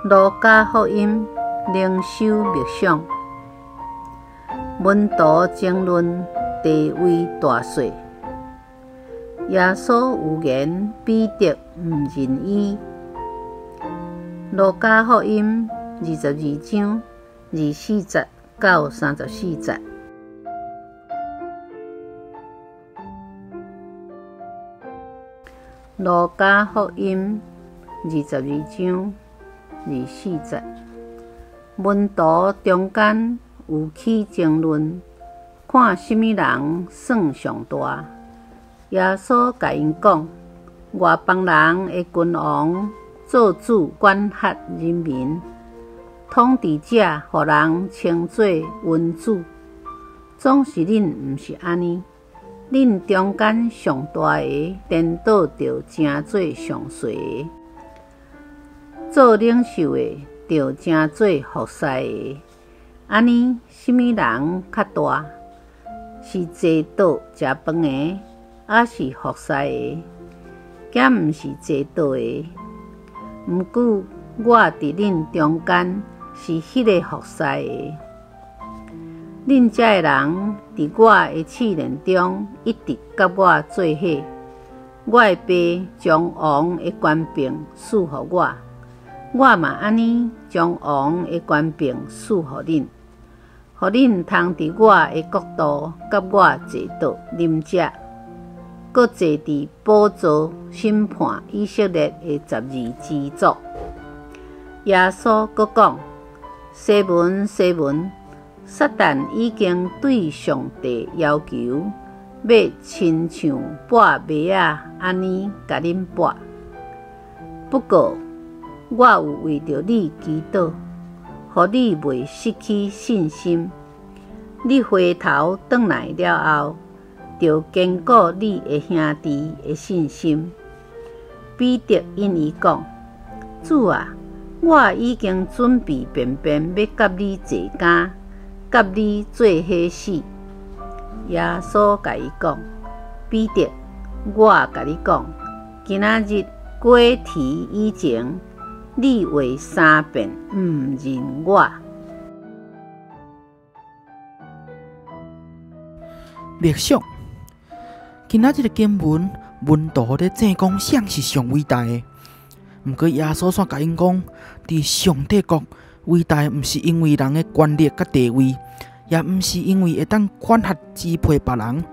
路加福音灵修默想，门徒争论地位大小。耶稣有言彼得毋认伊。路加福音22章24节到34节。路加福音22章24节，门徒中间有起争论，看什么人算上大。耶稣甲因讲：外邦人的君王做主管辖人民，统治者互人称作君主。总是恁毋是安尼，恁中间上大的颠倒着成做上细的。做领袖的，就成做服侍的。安尼，什么人较大？是坐倒食饭的，还是服侍的？敢毋是坐倒的？毋过，我伫恁中间是迄个服侍的。恁遮的人伫我的试炼中一直甲我做伙。我的爸将王的权柄赐予我。我嘛安尼将王的权柄赐予恁，互恁通伫我的国度甲我坐倒啉食，搁坐伫宝座审判以色列的12支族。耶稣搁讲：西门，西门，撒旦已经对上帝要求，要亲像剥麦仔安尼甲恁剥。不过，我有为着你祈祷，互你袂失去信心。你回头转来了后，就坚固你的兄弟的信心。彼得因伊讲：主啊，我已经准备便便要甲你坐监，甲你做伙死。耶稣甲伊讲：彼得，我甲你讲，今仔日过啼以前，你话3遍毋认我。默想，今仔日的经文，门徒咧正讲谁是上伟大的。毋过耶稣煞甲因讲，伫上帝国，伟大毋是因为人的权力甲地位，也毋是因为会当管辖支配别人，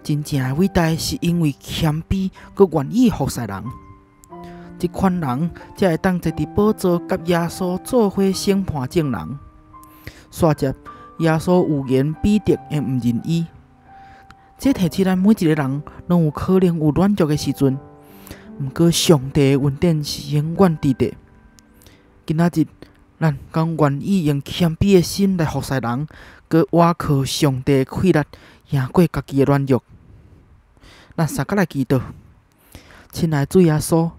真正的伟大是因为谦卑，佮愿意服侍人。这款人才会当坐伫宝座，甲耶稣做伙审判众人。煞接耶稣有言彼得会毋认伊，这提起咱每一个人拢有可能有软弱的时阵。毋过上帝的恩典是永远伫地。今仔日，咱敢愿意用谦卑的心来服侍人，佮倚靠上帝的气力，赢过家己的软弱。咱三个来祈祷，亲爱的主耶稣。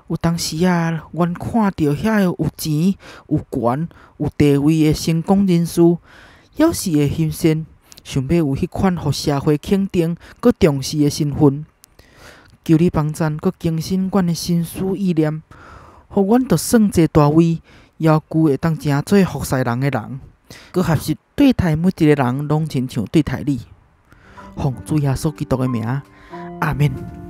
有当时啊，阮看到遐个有钱、有权、有地位的成功人士，要是会牺牲，想要有迄款互社会肯定、佮重视的身份。求你帮赞，佮更新阮的心思意念，互阮着算这大位，要求会当成做服侍人的人，佮合适对待每一个人，拢亲像对待你。奉主耶稣基督的名，阿门。